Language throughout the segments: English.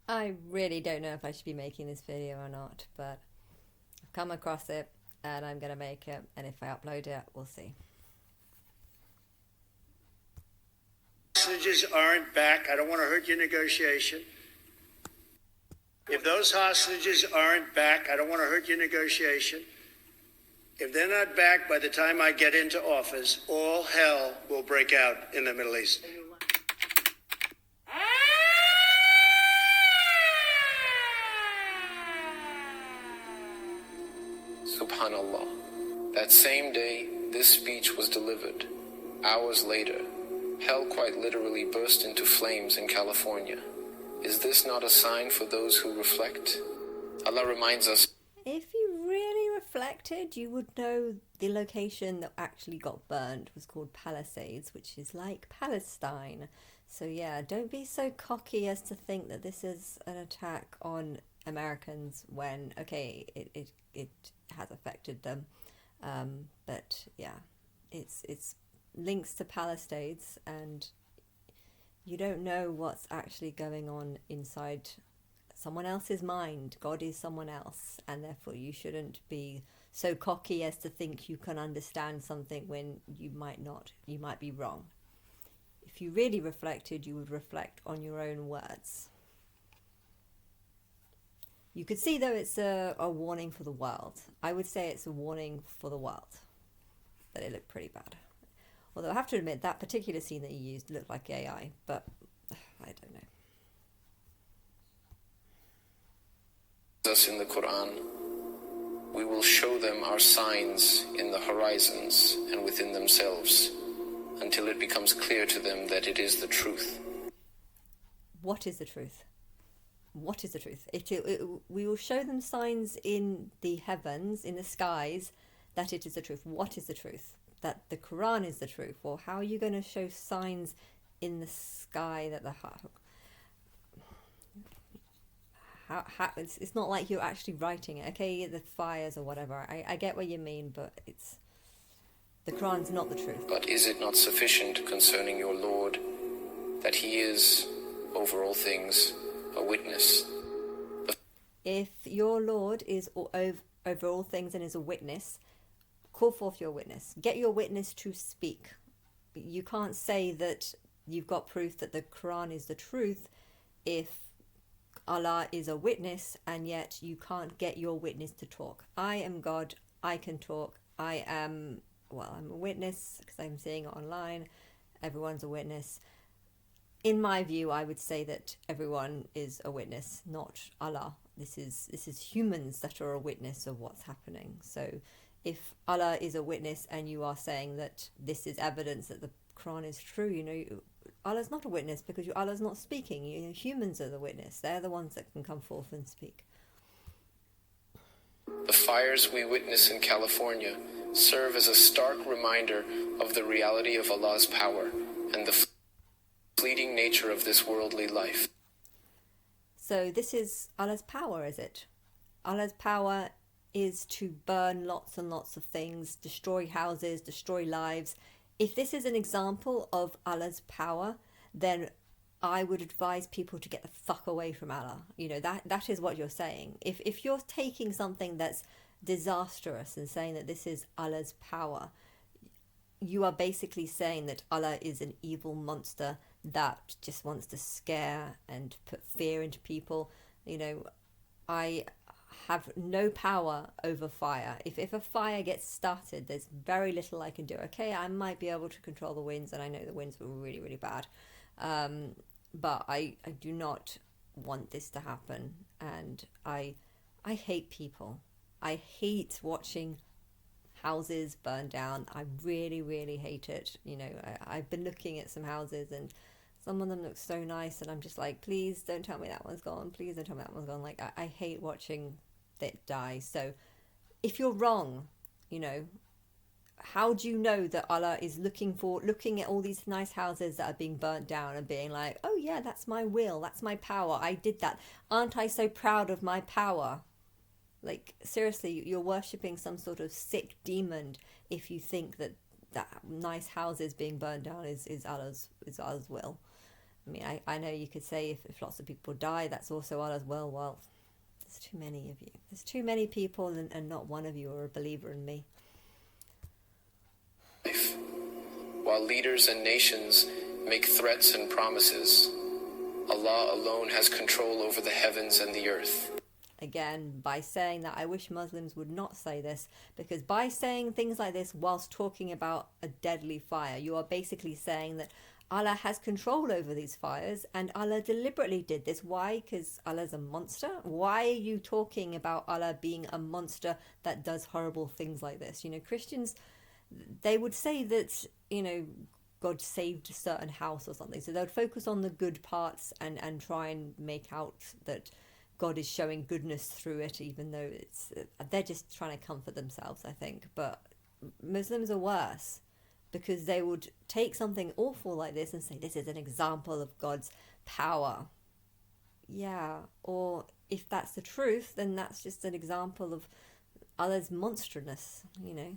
I really don't know if I should be making this video or not, but I've come across it and I'm going to make it, and if I upload it, we'll see. Hostages aren't back. I don't want to hurt your negotiation. If those hostages aren't back, I don't want to hurt your negotiation. If they're not back by the time I get into office, all hell will break out in the Middle East. Subhanallah. That same day, this speech was delivered. Hours later, hell quite literally burst into flames in California. Is this not a sign for those who reflect? Allah reminds us. If you really reflected, you would know the location that actually got burned was called Palisades, which is like Palestine. So yeah, don't be so cocky as to think that this is an attack on Americans when, okay, it has affected them. But yeah, it's links to Palisades, and you don't know what's actually going on inside someone else's mind. God is someone else, and therefore you shouldn't be so cocky as to think you can understand something when you might not. You might be wrong. If you really reflected, you would reflect on your own words. You could see, though, it's a warning for the world. I would say it's a warning for the world, that it looked pretty bad. Although I have to admit, that particular scene that you used looked like AI, but I don't know. Us in the Quran, we will show them our signs in the horizons and within themselves, until it becomes clear to them that it is the truth. What is the truth? What is the truth? We will show them signs in the heavens, in the skies, that it is the truth. What is the truth? That the Quran is the truth. Well, how are you going to show signs in the sky that the it's not like you're actually writing it. Okay, the fires or whatever. I get what you mean, but it's the Quran's not the truth. But is it not sufficient concerning your Lord that he is, over all things, a witness? If your Lord is over all things and is a witness, call forth your witness. Get your witness to speak. You can't say that you've got proof that the Quran is the truth if Allah is a witness and yet you can't get your witness to talk. I am God. I can talk. I'm a witness because I'm seeing it online. Everyone's a witness. In my view, I would say that everyone is a witness, not Allah. This is humans that are a witness of what's happening. So if Allah is a witness and you are saying that this is evidence that the Quran is true, Allah's not a witness because Allah's not speaking. Humans are the witness. They're the ones that can come forth and speak. The fires we witness in California serve as a stark reminder of the reality of Allah's power and the fleeting nature of this worldly life. So this is Allah's power, is it? Allah's power is to burn lots and lots of things, destroy houses, destroy lives. If this is an example of Allah's power, then I would advise people to get the fuck away from Allah. That is what you're saying. If you're taking something that's disastrous and saying that this is Allah's power, you are basically saying that Allah is an evil monster that just wants to scare and put fear into people. I have no power over fire. If a fire gets started, there's very little I can do. Okay, I might be able to control the winds, and I know the winds were really, really bad. But I do not want this to happen. And I hate people. I hate watching houses burn down. I really, really hate it. I've been looking at some houses and some of them look so nice, and I'm just like, please don't tell me that one's gone. Please don't tell me that one's gone. Like, I hate watching it die. So if you're wrong, how do you know that Allah is looking at all these nice houses that are being burnt down and being like, oh yeah, that's my will, that's my power, I did that, aren't I so proud of my power? Like, seriously, you're worshipping some sort of sick demon if you think that nice houses being burned down is Allah's will. I mean, I know you could say if lots of people die, that's also Allah's will. Well, there's too many of you. There's too many people, and not one of you are a believer in me. While leaders and nations make threats and promises, Allah alone has control over the heavens and the earth. Again, by saying that, I wish Muslims would not say this, because by saying things like this whilst talking about a deadly fire, you are basically saying that Allah has control over these fires, and Allah deliberately did this. Why? Because Allah's a monster? Why are you talking about Allah being a monster that does horrible things like this? You know, Christians, they would say that, you know, God saved a certain house or something. So they would focus on the good parts and try and make out that God is showing goodness through it, even though they're just trying to comfort themselves, I think. But Muslims are worse, because they would take something awful like this and say, this is an example of God's power. Yeah, or if that's the truth, then that's just an example of Allah's monsterness, you know.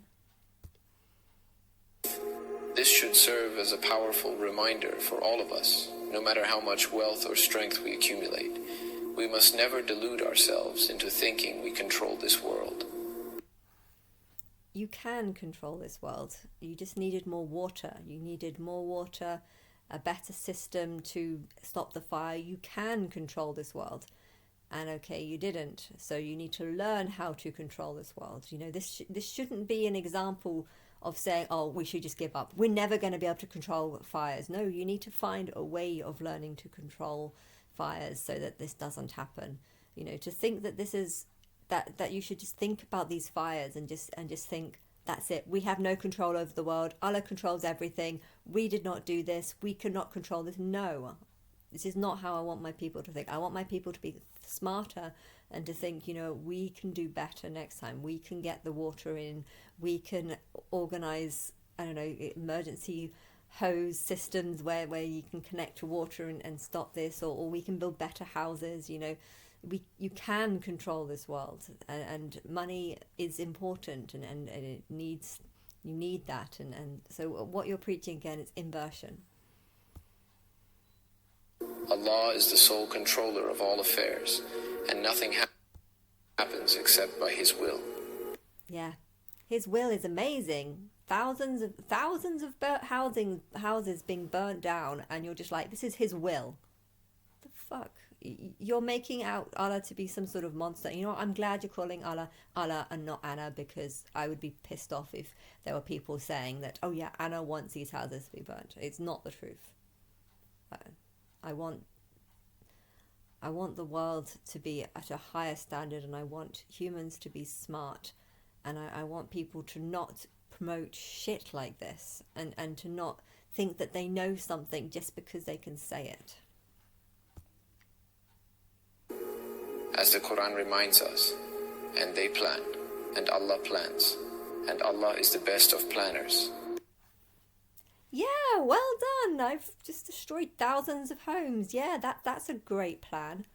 This should serve as a powerful reminder for all of us, no matter how much wealth or strength we accumulate. We must never delude ourselves into thinking we control this world. You can control this world. You just needed more water. You needed more water, a better system to stop the fire. You can control this world. And okay, you didn't. So you need to learn how to control this world. You know, this shouldn't be an example of saying, oh, we should just give up. We're never going to be able to control fires. No, you need to find a way of learning to control fires so that this doesn't happen. You know, to think that this is that you should just think about these fires and just think, that's it, we have no control over the world, Allah controls everything, we did not do this, we cannot control this. No, this is not how I want my people to think. I want my people to be smarter and to think, you know, we can do better next time, we can get the water in, we can organize, I don't know, emergency hose systems where you can connect to water and stop this, or we can build better houses. You know, you can control this world, and money is important, and it needs, you need that, and so what you're preaching again is inversion. Allah is the sole controller of all affairs, and nothing happens except by His will. Yeah, His will is amazing. Thousands of houses being burnt down, and you're just like, this is His will. The fuck? You're making out Allah to be some sort of monster. You know what? I'm glad you're calling Allah Allah and not Anna, because I would be pissed off if there were people saying that, oh yeah, Anna wants these houses to be burnt. It's not the truth. I want the world to be at a higher standard, and I want humans to be smart, and I want people to not promote shit like this, and to not think that they know something just because they can say it. As the Quran reminds us, and they plan, and Allah plans, and Allah is the best of planners. Yeah, well done. I've just destroyed thousands of homes. Yeah, that's a great plan.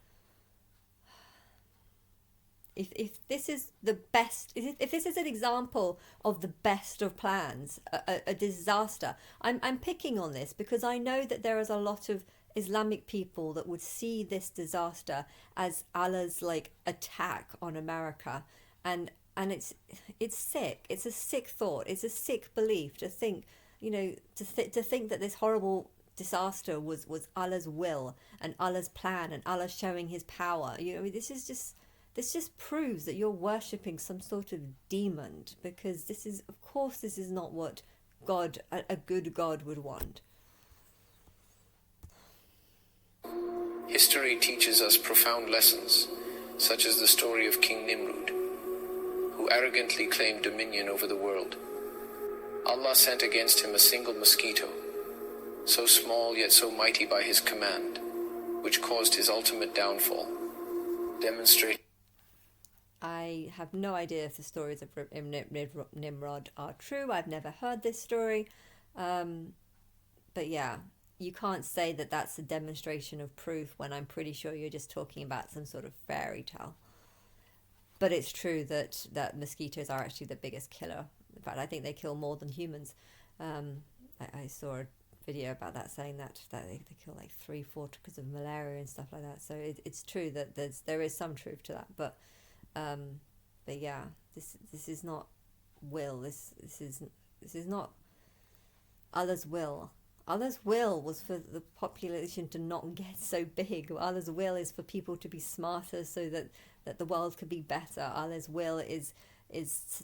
If this is the best, if this is an example of the best of plans, a disaster, I'm picking on this because I know that there is a lot of Islamic people that would see this disaster as Allah's like attack on America, and it's sick. It's a sick thought. It's a sick belief to think, you know, to think that this horrible disaster was Allah's will and Allah's plan and Allah showing His power. You know, I mean, this just proves that you're worshipping some sort of demon, because this is not what God, a good God, would want. History teaches us profound lessons, such as the story of King Nimrud, who arrogantly claimed dominion over the world. Allah sent against him a single mosquito, so small yet so mighty by His command, which caused his ultimate downfall, demonstrating. I have no idea if the stories of Nimrod are true. I've never heard this story. But yeah, you can't say that that's a demonstration of proof when I'm pretty sure you're just talking about some sort of fairy tale. But it's true that mosquitoes are actually the biggest killer. In fact, I think they kill more than humans. I saw a video about that, saying that they kill like 3-4 because of malaria and stuff like that. So it's true that there is some truth to that, but yeah, this is not will. This is not Allah's will. Allah's will was for the population to not get so big. Allah's will is for people to be smarter so that the world could be better. Allah's will is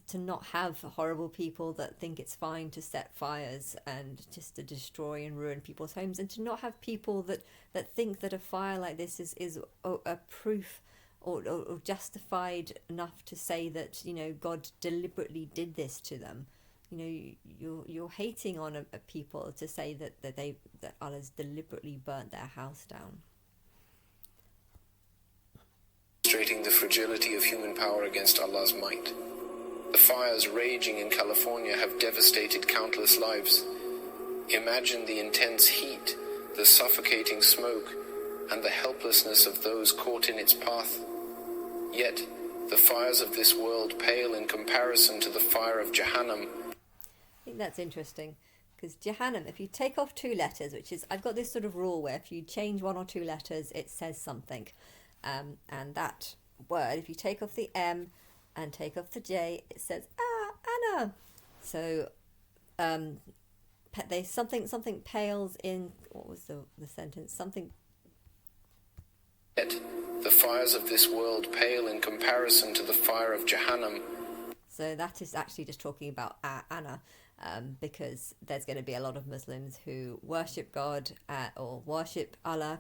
to not have horrible people that think it's fine to set fires and just to destroy and ruin people's homes, and to not have people that think that a fire like this is a proof or justified enough to say that, you know, God deliberately did this to them. You know, you're hating on a people to say that Allah's deliberately burnt their house down. Demonstrating the fragility of human power against Allah's might. The fires raging in California have devastated countless lives. Imagine the intense heat, the suffocating smoke, and the helplessness of those caught in its path. Yet, the fires of this world pale in comparison to the fire of Jahannam. I think that's interesting, because Jahannam, if you take off 2 letters, which is, I've got this sort of rule where if you change 1 or 2 letters, it says something. And that word, if you take off the M and take off the J, it says, Anna. So they something pales in, what was the sentence? Something. Yet, the fires of this world pale in comparison to the fire of Jahannam. So that is actually just talking about Anna. Because there's going to be a lot of Muslims who worship God or worship Allah,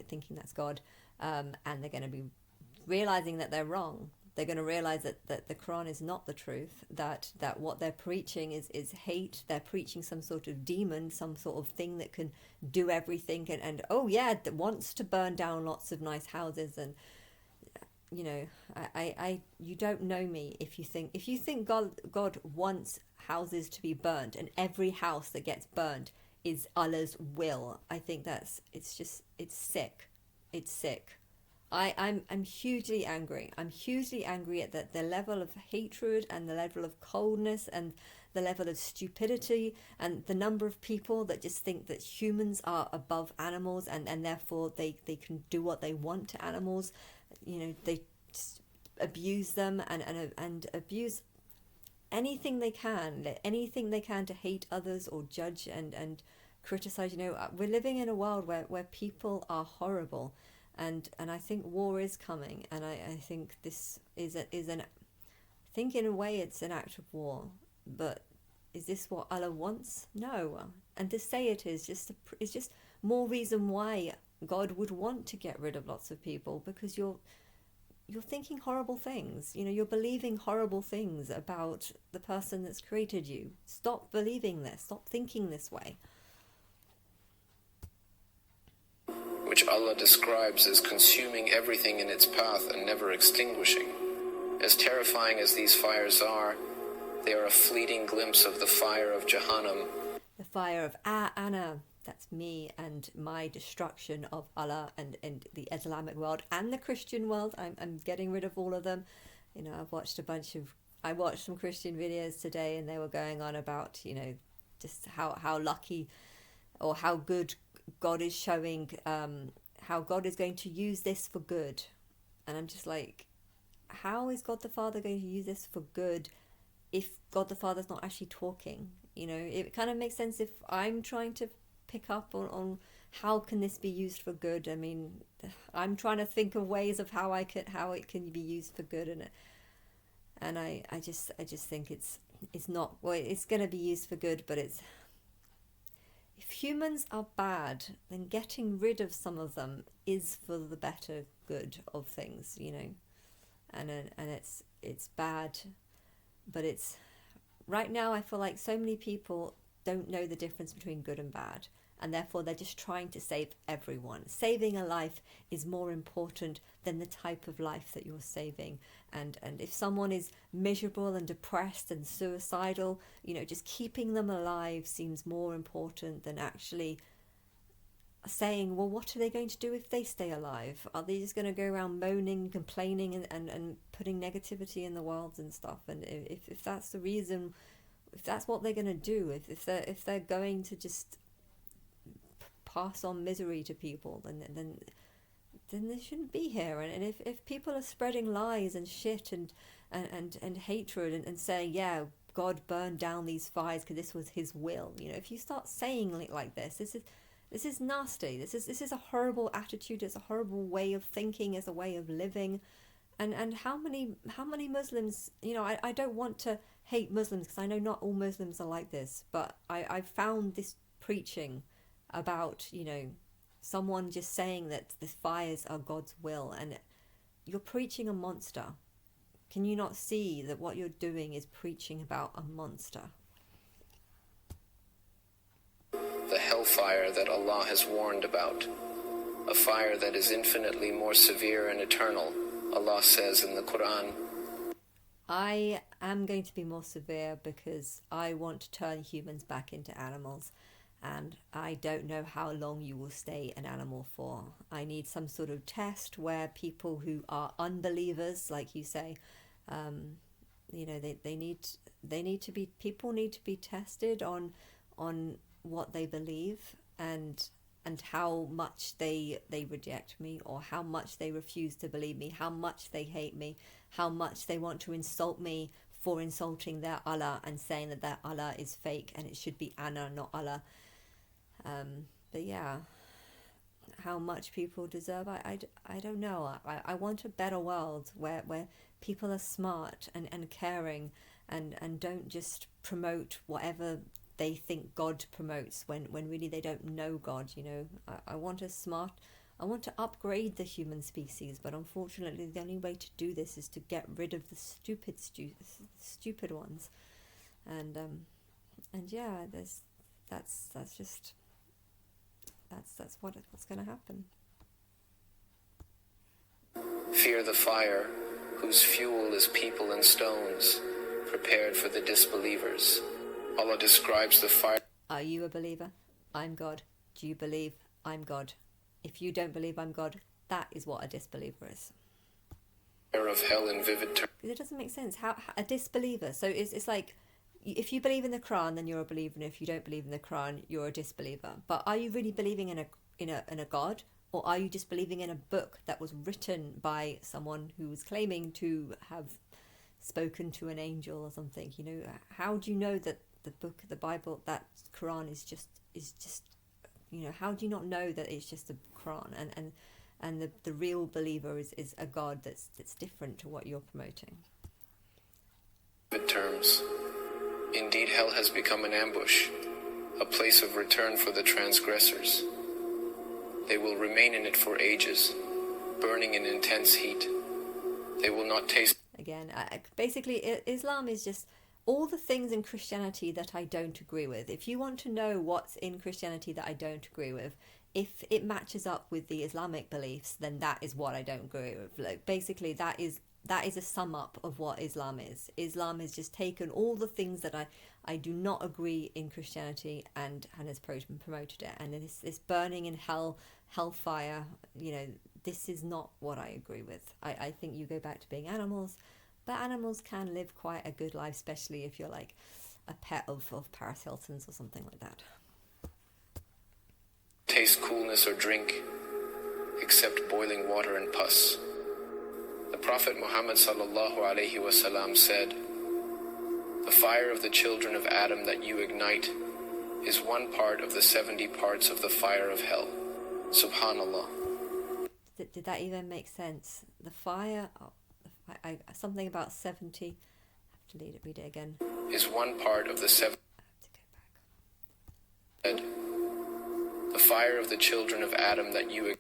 thinking that's God, and they're going to be realizing that they're wrong. They're going to realize that the Quran is not the truth, that what they're preaching is hate. They're preaching some sort of demon, some sort of thing that can do everything and that wants to burn down lots of nice houses. And you know, I you don't know me if you think God wants houses to be burned, and every house that gets burned is Allah's will. I think it's sick. It's sick. I'm hugely angry. I'm hugely angry at the level of hatred and the level of coldness and the level of stupidity and the number of people that just think that humans are above animals and therefore they can do what they want to animals. You know, they just abuse them and abuse anything they can to hate others or judge and criticize. You know, we're living in a world where people are horrible, and I think war is coming, and I think this is I think in a way it's an act of war, but is this what Allah wants? No. And to say it is just more reason why God would want to get rid of lots of people, because you're thinking horrible things. You know, you're believing horrible things about the person that's created you. Stop believing this. Stop thinking this way. Which Allah describes as consuming everything in its path and never extinguishing. As terrifying as these fires are, they are a fleeting glimpse of the fire of Jahannam. The fire of Anna. That's me and my destruction of Allah and the Islamic world and the Christian world. I'm getting rid of all of them. You know, I watched some Christian videos today, and they were going on about, you know, just how lucky or how good God is showing, how God is going to use this for good. And I'm just like, how is God the Father going to use this for good if God the Father's not actually talking? You know, it kind of makes sense if I'm trying to pick up on how can this be used for good. I mean, I'm trying to think of ways of how it can be used for good, and I just think it's not, well, it's going to be used for good, but if humans are bad, then getting rid of some of them is for the better good of things, you know, and it's bad, but it's right now I feel like so many people don't know the difference between good and bad, and therefore they're just trying to save everyone. Saving a life is more important than the type of life that you're saving. And if someone is miserable and depressed and suicidal, you know, just keeping them alive seems more important than actually saying, well, what are they going to do if they stay alive? Are they just going to go around moaning, complaining and putting negativity in the world and stuff? And if that's the reason, if that's what they're going to do, if they're going to just pass on misery to people, then they shouldn't be here. And if people are spreading lies and shit and hatred and saying, yeah, God burned down these fires because this was his will, if you start saying it like this is nasty. This is a horrible attitude. It's a horrible way of thinking. It's a way of living. And how many Muslims, I don't want to hate Muslims because I know not all Muslims are like this, but I found this preaching about, someone just saying that the fires are God's will, and you're preaching a monster. Can you not see that what you're doing is preaching about a monster? The hellfire that Allah has warned about, a fire that is infinitely more severe and eternal. Allah says in the Quran, I am going to be more severe because I want to turn humans back into animals, and I don't know how long you will stay an animal for. I need some sort of test where people who are unbelievers, like you say, they need to be, people need to be tested on what they believe and how much they reject me, or how much they refuse to believe me, how much they hate me, how much they want to insult me for insulting their Allah and saying that their Allah is fake and it should be Anna, not Allah. But yeah, how much people deserve, I don't know. I want a better world where people are smart and caring and don't just promote whatever they think God promotes when really they don't know God. I want to upgrade the human species, but unfortunately the only way to do this is to get rid of the stupid ones. And yeah, that's what's going to happen. fear the fire, whose fuel is people and stones, prepared for the disbelievers. Allah describes the fire. Are you a believer? I'm God. Do you believe I'm God? If you don't believe I'm God, that is what a disbeliever is. Of hell in vivid terms. It doesn't make sense. How a disbeliever? So it's like, if you believe in the Quran, then you're a believer, and if you don't believe in the Quran, you're a disbeliever. But are you really believing in a God, or are you just believing in a book that was written by someone who was claiming to have spoken to an angel or something? You know, how do you know that the book, the Bible, that Quran is just you know, how do you not know that it's just a Quran, and the real believer is a God that's different to what you're promoting? Terms. Indeed, hell has become an ambush, a place of return for the transgressors. They will remain in it for ages, burning in intense heat. They will not taste. Again, basically, Islam is just all the things in Christianity that I don't agree with. If you want to know what's in Christianity that I don't agree with, if it matches up with the Islamic beliefs, then that is what I don't agree with. Like, basically, that is a sum up of what Islam is. Islam has just taken all the things that I do not agree in Christianity and has promoted it. And it's burning in hellfire. You know, this is not what I agree with. I think you go back to being animals, but animals can live quite a good life, especially if you're like a pet of Paris Hilton's or something like that. Taste coolness or drink, except boiling water and pus. The Prophet Muhammad sallallahu alaihi wasallam said, "The fire of the children of Adam that you ignite is one part of the 70 parts of the fire of hell." Subhanallah. Did that even make sense? The fire, something about 70. I have to read it again. Is one part of the 7. I have to go back. The fire of the children of Adam that you.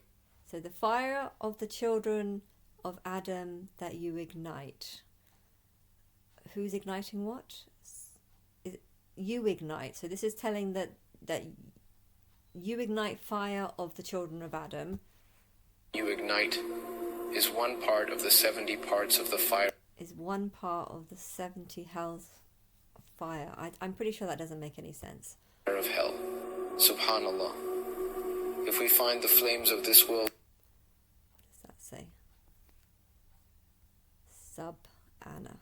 So the fire of the children of Adam that you ignite. Who's igniting what? You ignite. So this is telling that you ignite fire of the children of Adam. You ignite is one part of the 70 parts of the fire. Is one part of the 70 hells of fire. I'm pretty sure that doesn't make any sense. Of hell. Subhanallah. If we find the flames of this world. What does that say? Sub-Anna.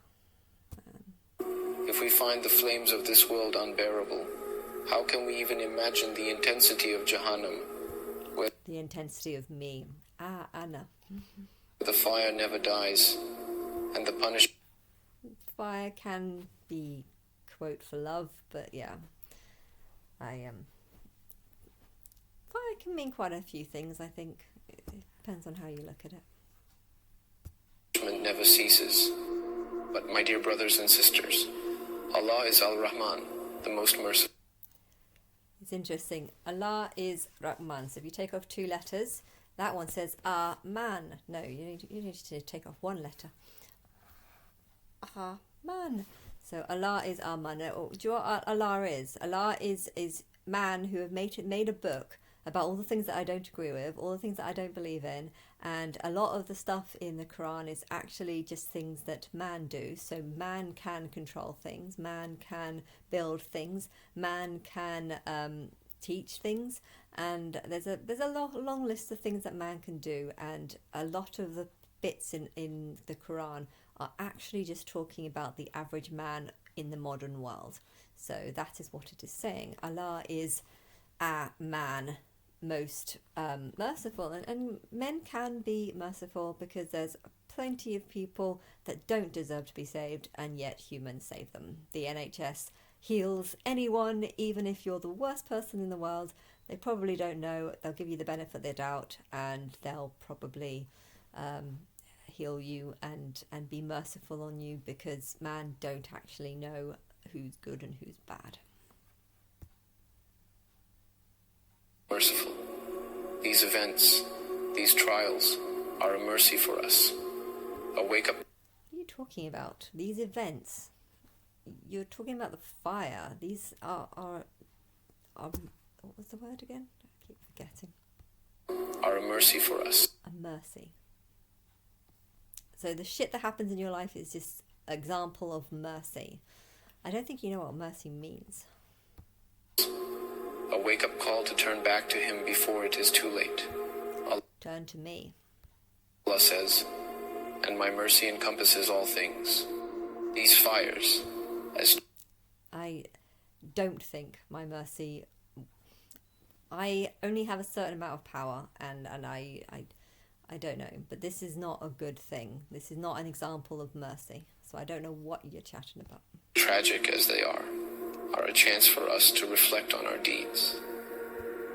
If we find the flames of this world unbearable, how can we even imagine the intensity of Jahannam, where The intensity of me. Anna. the fire never dies, and the punishment Fire can be quote for love, but yeah, fire can mean quite a few things. I think it depends on how you look at it. never ceases. But my dear brothers and sisters, Allah is Al-Rahman, the most merciful. It's interesting. Allah is Rahman. So if you take off 2 letters, that one says man. No, you need to take off 1 letter. Man. So Allah is Ar-Man. Do you know what Allah is? Allah is man who have made a book about all the things that I don't agree with, all the things that I don't believe in, and a lot of the stuff in the Quran is actually just things that man do. So man can control things, man can build things, man can teach things, and there's a long list of things that man can do, and a lot of the bits in the Quran are actually just talking about the average man in the modern world. So that is what it is saying. Allah is a man, most merciful, and men can be merciful because there's plenty of people that don't deserve to be saved, and yet humans save them. The NHS heals anyone, even if you're the worst person in the world. They probably don't know. They'll give you the benefit of the doubt, and they'll probably heal you and be merciful on you, because man don't actually know who's good and who's bad. Merciful. These events, these trials, are a mercy for us. A wake-up. What are you talking about? These events? You're talking about the fire. These are what was the word again? I keep forgetting. Are a mercy for us. A mercy. So the shit that happens in your life is just an example of mercy. I don't think you know what mercy means. A wake-up call to turn back to Him before it is too late. Turn to me. Allah says, and my mercy encompasses all things. These fires, as I don't think my mercy... I only have a certain amount of power, and I don't know, but this is not a good thing. This is not an example of mercy. So I don't know what you're chatting about. tragic as they are a chance for us to reflect on our deeds.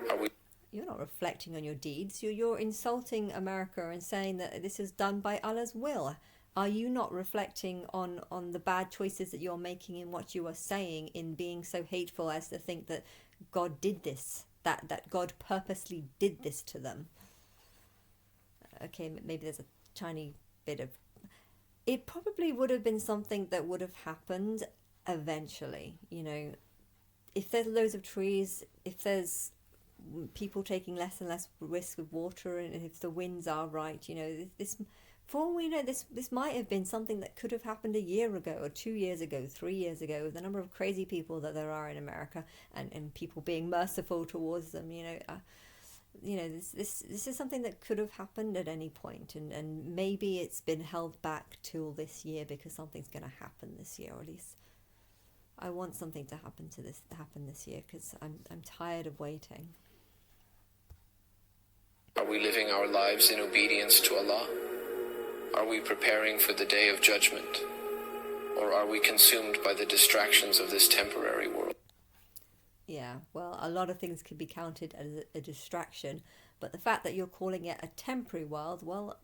Are we? You're not reflecting on your deeds. You're insulting America and saying that this is done by Allah's will. Are you not reflecting on the bad choices that you're making in what you are saying, in being so hateful as to think that God did this, that God purposely did this to them? Okay, maybe there's a tiny bit of... It probably would have been something that would have happened eventually, you know. If there's loads of trees, if there's people taking less and less risk with water, and if the winds are right, you know, this... For all we know, this might have been something that could have happened a year ago, or 2 years ago, 3 years ago, with the number of crazy people that there are in America, and people being merciful towards them, you know. This is something that could have happened at any point, and maybe it's been held back till this year because something's going to happen this year, or at least I want something to happen this year, because I'm tired of waiting. Are we living our lives in obedience to Allah? Are we preparing for the day of judgment? Or are we consumed by the distractions of this temporary world? Yeah, well, a lot of things could be counted as a distraction, but the fact that you're calling it a temporary world, well,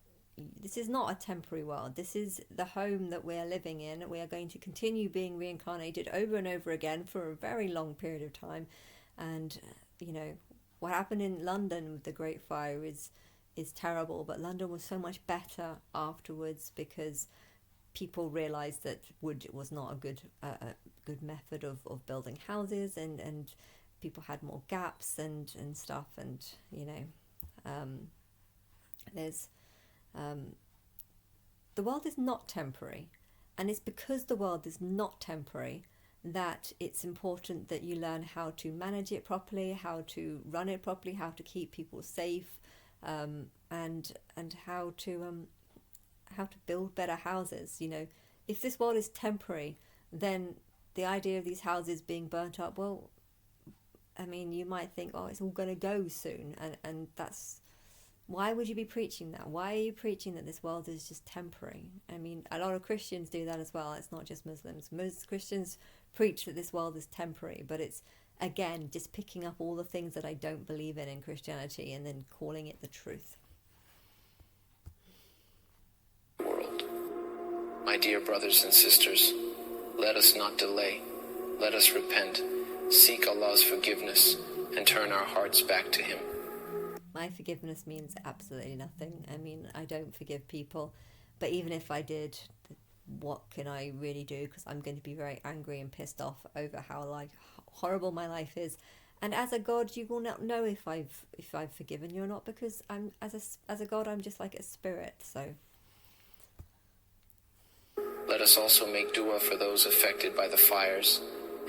this is not a temporary world. This is the home that we are living in. We are going to continue being reincarnated over and over again for a very long period of time. And, you know, what happened in London with the Great Fire is terrible, but London was so much better afterwards because people realised that wood was not a good method of building houses, and people had more gaps and stuff, and you know, there's the world is not temporary, and it's because the world is not temporary that it's important that you learn how to manage it properly, how to run it properly, how to keep people safe, and how to build better houses. You know, if this world is temporary, then the idea of these houses being burnt up, well, I mean, you might think, oh, it's all going to go soon. And that's, why would you be preaching that? Why are you preaching that this world is just temporary? I mean, a lot of Christians do that as well. It's not just Muslims. Most Christians preach that this world is temporary, but it's, again, just picking up all the things that I don't believe in Christianity and then calling it the truth. World. My dear brothers and sisters, let us not delay. Let us repent, seek Allah's forgiveness, and turn our hearts back to Him. My forgiveness means absolutely nothing. I mean, I don't forgive people, but even if I did, what can I really do? Because I'm going to be very angry and pissed off over how horrible my life is. And as a God, you will not know if I've forgiven you or not, because I'm as a God, I'm just like a spirit. So let us also make dua for those affected by the fires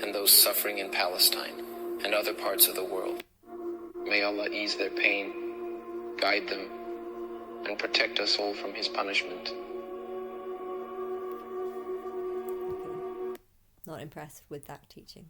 and those suffering in Palestine and other parts of the world. May Allah ease their pain, guide them, and protect us all from His punishment. Not impressed with that teaching.